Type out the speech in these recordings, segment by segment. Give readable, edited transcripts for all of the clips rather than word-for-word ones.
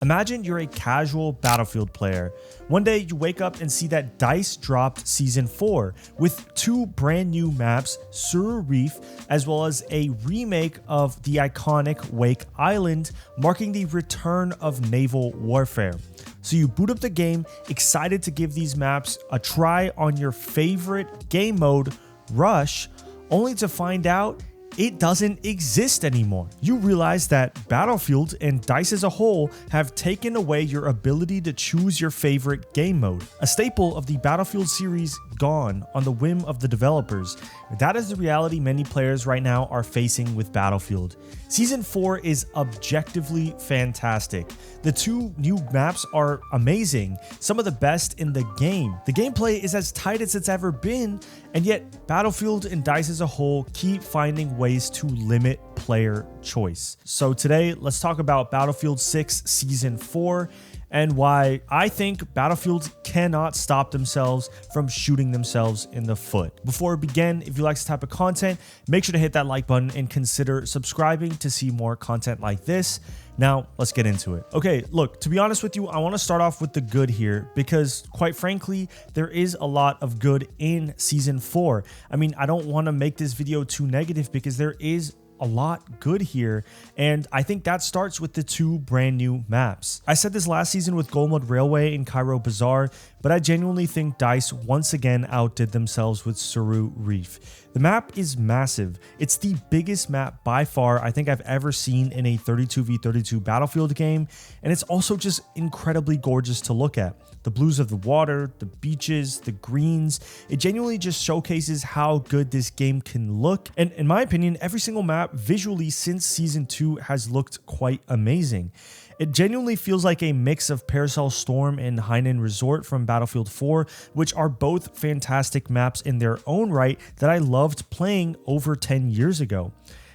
Imagine you're a casual Battlefield player. One day you wake up and see that DICE dropped Season 4 with two brand new maps, Suru Reef, as well as a remake of the iconic Wake Island, marking the return of naval warfare. So you boot up the game, excited to give these maps a try on your favorite game mode, Rush, only to find out it doesn't exist anymore. You realize that Battlefield and DICE as a whole have taken away your ability to choose your favorite game mode. A staple of the Battlefield series gone on the whim of the developers. That is the reality many players right now are facing with Battlefield. Season 4 is objectively fantastic. The two new maps are amazing, some of the best in the game. The gameplay is as tight as it's ever been, and yet Battlefield and DICE as a whole keep finding ways to limit player choice. So today, let's talk about Battlefield 6 Season 4 and why I think Battlefield cannot stop themselves from shooting themselves in the foot. Before we begin, if you like this type of content, make sure to hit that like button and consider subscribing to see more content like this. Now, let's get into it. Okay, look, to be honest with you, I want to start off with the good here because, quite frankly, there is a lot of good in Season 4. I mean, I don't want to make this video too negative because there is a lot good here, and I think that starts with the two brand new maps. I said this last season with Golmud Railway and Cairo Bazaar, but I genuinely think DICE once again outdid themselves with Suru Reef. The map is massive. It's the biggest map by far I think I've ever seen in a 32v32 Battlefield game, and it's also just incredibly gorgeous to look at. The blues of the water, the beaches, the greens, it genuinely just showcases how good this game can look. And in my opinion, every single map visually since Season 2 has looked quite amazing. It genuinely feels like a mix of Parasol Storm and Hainan Resort from Battlefield 4, which are both fantastic maps in their own right that I loved playing over 10 years ago.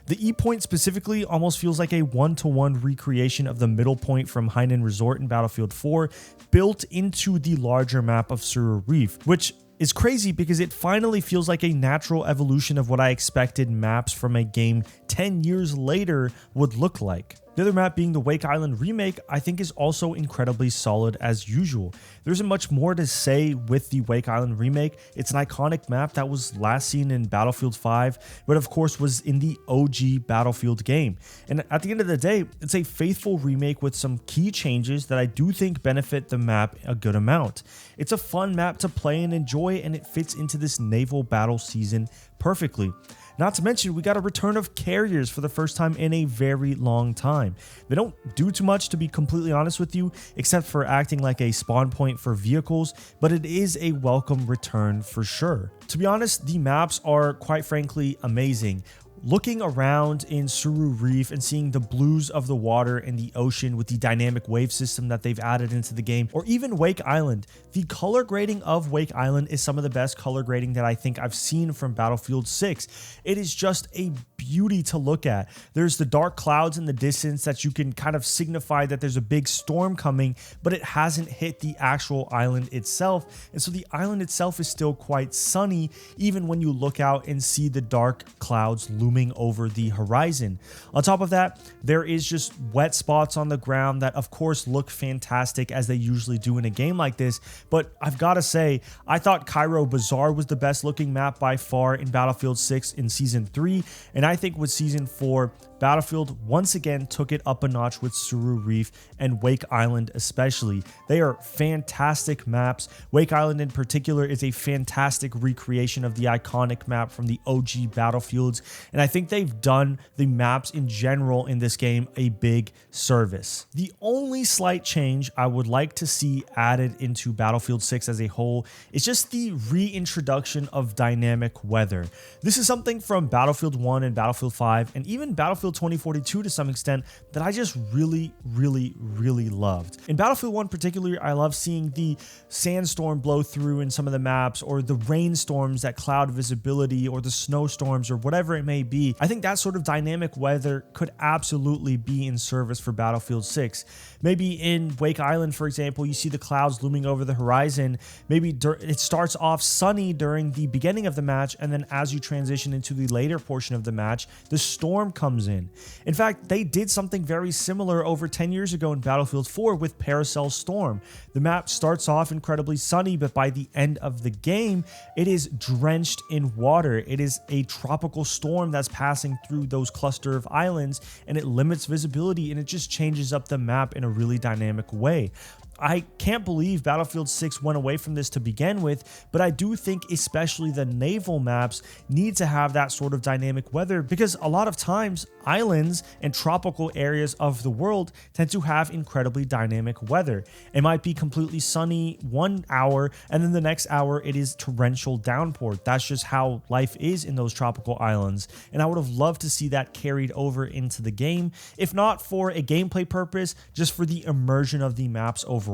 The E Point specifically almost feels like a one-to-one recreation of the middle point from Hainan Resort in Battlefield 4 built into the larger map of Suru Reef, which is crazy because it finally feels like a natural evolution of what I expected maps from a game 10 years later would look like. The other map being the Wake Island remake, I think is also incredibly solid as usual. There isn't much more to say with the Wake Island remake. It's an iconic map that was last seen in Battlefield 5, but of course was in the OG Battlefield game. And at the end of the day, it's a faithful remake with some key changes that I do think benefit the map a good amount. It's a fun map to play and enjoy, and it fits into this naval battle season perfectly. Not to mention, we got a return of carriers for the first time in a very long time. They don't do too much, to be completely honest with you, except for acting like a spawn point for vehicles, but it is a welcome return for sure. To be honest, the maps are quite frankly amazing. Looking around in Suru Reef and seeing the blues of the water and the ocean with the dynamic wave system that they've added into the game, or even Wake Island, the color grading of Wake Island is some of the best color grading that I think I've seen from Battlefield 6. It is just a beauty to look at. There's the dark clouds in the distance that you can kind of signify that there's a big storm coming, but it hasn't hit the actual island itself. And so the island itself is still quite sunny, even when you look out and see the dark clouds looming over the horizon. On top of that, there is just wet spots on the ground that of course look fantastic as they usually do in a game like this, but I've got to say, I thought Cairo Bazaar was the best looking map by far in Battlefield 6 in Season 3, and I think with Season 4, Battlefield once again took it up a notch with Suru Reef and Wake Island especially. They are fantastic maps. Wake Island in particular is a fantastic recreation of the iconic map from the OG Battlefields, and I think they've done the maps in general in this game a big service. The only slight change I would like to see added into Battlefield 6 as a whole is just the reintroduction of dynamic weather. This is something from Battlefield 1 and Battlefield 5 and even Battlefield 2042 to some extent that I just really loved. In Battlefield 1 particularly, I love seeing the sandstorm blow through in some of the maps, or the rainstorms that cloud visibility, or the snowstorms, or whatever it may be. I think that sort of dynamic weather could absolutely be in service for Battlefield 6. Maybe in Wake Island, for example, you see the clouds looming over the horizon. Maybe it starts off sunny during the beginning of the match, and then as you transition into the later portion of the match, the storm comes in. in. In fact, they did something very similar over 10 years ago in Battlefield 4 with Paracel Storm. The map starts off incredibly sunny, but by the end of the game, it is drenched in water. It is a tropical storm that's passing through those cluster of islands, and it limits visibility, and it just changes up the map in a really dynamic way. I can't believe Battlefield 6 went away from this to begin with, but I do think especially the naval maps need to have that sort of dynamic weather, because a lot of times islands and tropical areas of the world tend to have incredibly dynamic weather. It might be completely sunny 1 hour and then the next hour it is torrential downpour. That's just how life is in those tropical islands, and I would have loved to see that carried over into the game, if not for a gameplay purpose, just for the immersion of the maps overall.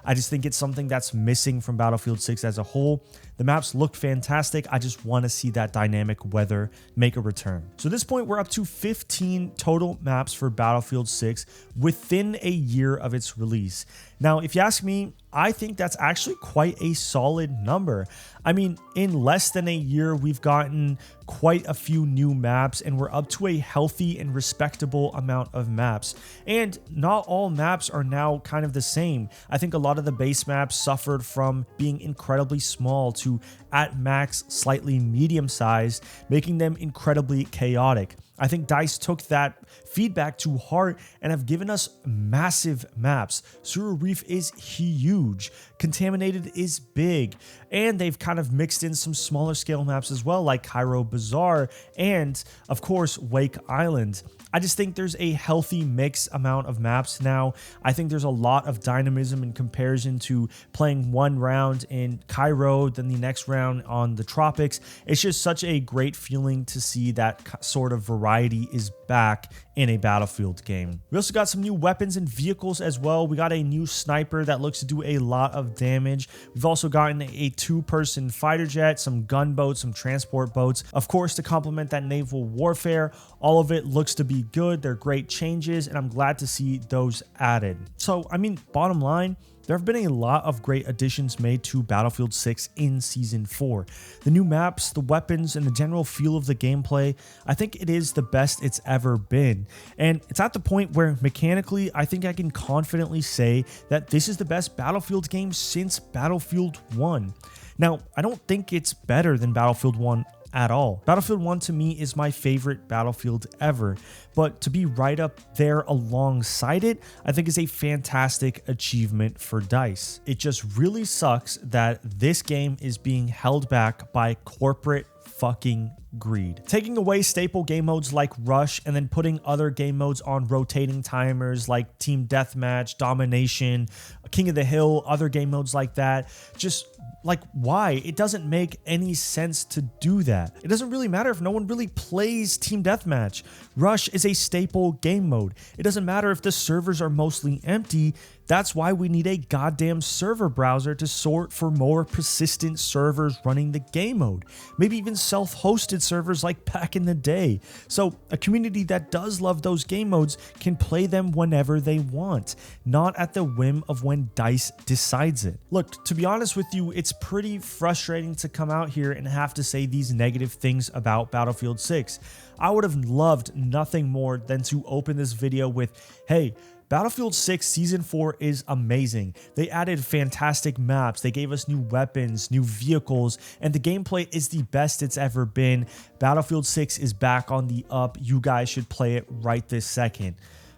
I just think it's something that's missing from Battlefield 6 as a whole. The maps look fantastic. I just want to see that dynamic weather make a return. So at this point, we're up to 15 total maps for Battlefield 6 within a year of its release. Now, if you ask me, I think that's actually quite a solid number. I mean, in less than a year, we've gotten quite a few new maps, and we're up to a healthy and respectable amount of maps. And not all maps are now kind of the same. I think a lot of the base maps suffered from being incredibly small to at max slightly medium sized, making them incredibly chaotic. I think DICE took that feedback to heart and have given us massive maps. Sura Reef is huge, Contaminated is big, and they've kind of mixed in some smaller scale maps as well, like Cairo Bazaar and of course Wake Island. I just think there's a healthy mix amount of maps now. I think there's a lot of dynamism in comparison to playing one round in Cairo, then the next round on the tropics. It's just such a great feeling to see that sort of variety is back in a Battlefield game. We also got some new weapons and vehicles as well. We got a new sniper that looks to do a lot of damage. We've also gotten a two-person fighter jet, some gunboats, some transport boats, of course, to complement that naval warfare. All of it looks to be good. They're great changes, and I'm glad to see those added. So, I mean, bottom line, there have been a lot of great additions made to Battlefield 6 in Season 4. The new maps, the weapons, and the general feel of the gameplay, I think it is the best it's ever been. And it's at the point where mechanically, I think I can confidently say that this is the best Battlefield game since Battlefield 1. Now, I don't think it's better than Battlefield 1 at all. Battlefield 1 to me is my favorite Battlefield ever, but to be right up there alongside it, I think is a fantastic achievement for DICE. It just really sucks that this game is being held back by corporate fucking greed. Taking away staple game modes like Rush and then putting other game modes on rotating timers like Team Deathmatch, Domination, King of the Hill, other game modes like that. Just like, why? It doesn't make any sense to do that. It doesn't really matter if no one really plays Team Deathmatch. Rush is a staple game mode. It doesn't matter if the servers are mostly empty. That's why we need a goddamn server browser to sort for more persistent servers running the game mode. Maybe even self-hosted servers like back in the day. So a community that does love those game modes can play them whenever they want, not at the whim of when DICE decides it. Look, to be honest with you, it's pretty frustrating to come out here and have to say these negative things about Battlefield 6. I would have loved nothing more than to open this video with, hey, Battlefield 6 Season 4 is amazing. They added fantastic maps, they gave us new weapons, new vehicles, and the gameplay is the best it's ever been. Battlefield 6 is back on the up. You guys should play it right this second.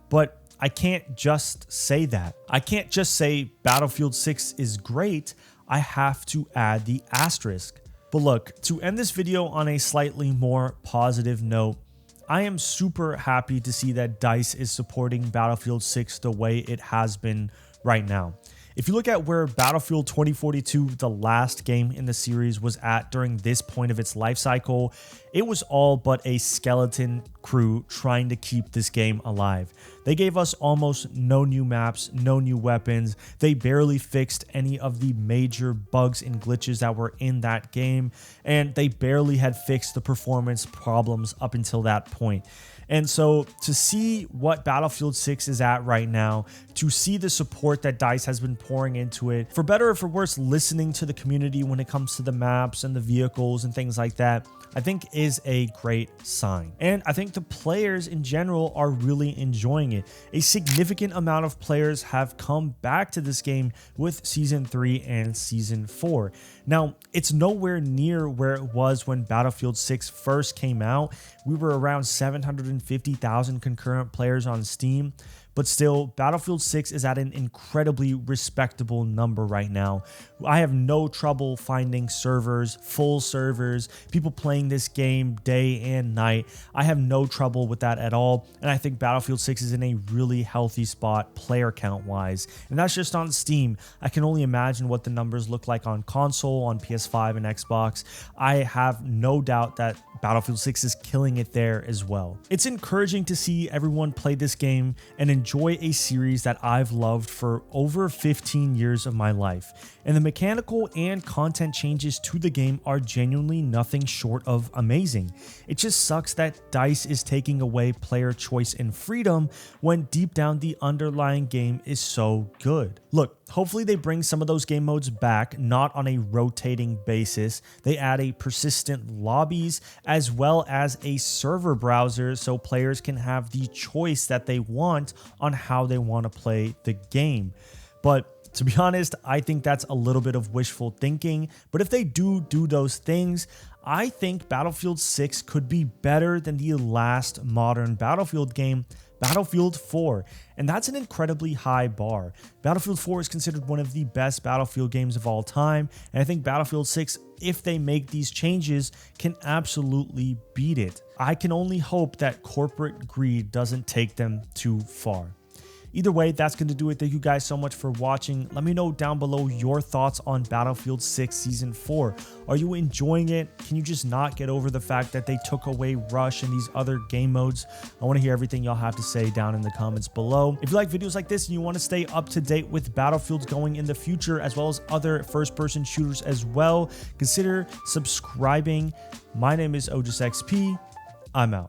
But I can't just say that. I can't just say Battlefield 6 is great. I have to add the asterisk. But look, to end this video on a slightly more positive note, I am super happy to see that DICE is supporting Battlefield 6 the way it has been right now. If you look at where Battlefield 2042, the last game in the series, was at during this point of its life cycle, it was all but a skeleton crew trying to keep this game alive. They gave us almost no new maps, no new weapons. They barely fixed any of the major bugs and glitches that were in that game, and they barely had fixed the performance problems up until that point. And so to see what Battlefield 6 is at right now, to see the support that DICE has been pouring into it, for better or for worse, listening to the community when it comes to the maps and the vehicles and things like that, I think is a great sign. And I think the players in general are really enjoying it. A significant amount of players have come back to this game with Season 3 and Season 4. Now, it's nowhere near where it was when Battlefield 6 first came out. We were around 750,000 concurrent players on Steam. But still, Battlefield 6 is at an incredibly respectable number right now. I have no trouble finding servers, full servers, people playing this game day and night. I have no trouble with that at all. And I think Battlefield 6 is in a really healthy spot player count wise. And that's just on Steam. I can only imagine what the numbers look like on console, on PS5 and Xbox. I have no doubt that Battlefield 6 is killing it there as well. It's encouraging to see everyone play this game and enjoy a series that I've loved for over 15 years of my life. And the mechanical and content changes to the game are genuinely nothing short of amazing. It just sucks that DICE is taking away player choice and freedom when deep down the underlying game is so good. Look, hopefully they bring some of those game modes back, not on a rotating basis. They add a persistent lobbies as well as a server browser so players can have the choice that they want on how they want to play the game. But to be honest, I think that's a little bit of wishful thinking. But if they do those things, I think Battlefield 6 could be better than the last modern Battlefield game, Battlefield 4, and that's an incredibly high bar. Battlefield 4 is considered one of the best Battlefield games of all time, and I think Battlefield 6, if they make these changes, can absolutely beat it. I can only hope that corporate greed doesn't take them too far. Either way, that's going to do it. Thank you guys so much for watching. Let me know down below your thoughts on Battlefield 6 Season 4. Are you enjoying it? Can you just not get over the fact that they took away Rush and these other game modes? I want to hear everything y'all have to say down in the comments below. If you like videos like this and you want to stay up to date with Battlefields going in the future, as well as other first-person shooters as well, consider subscribing. My name is OJusXP. I'm out.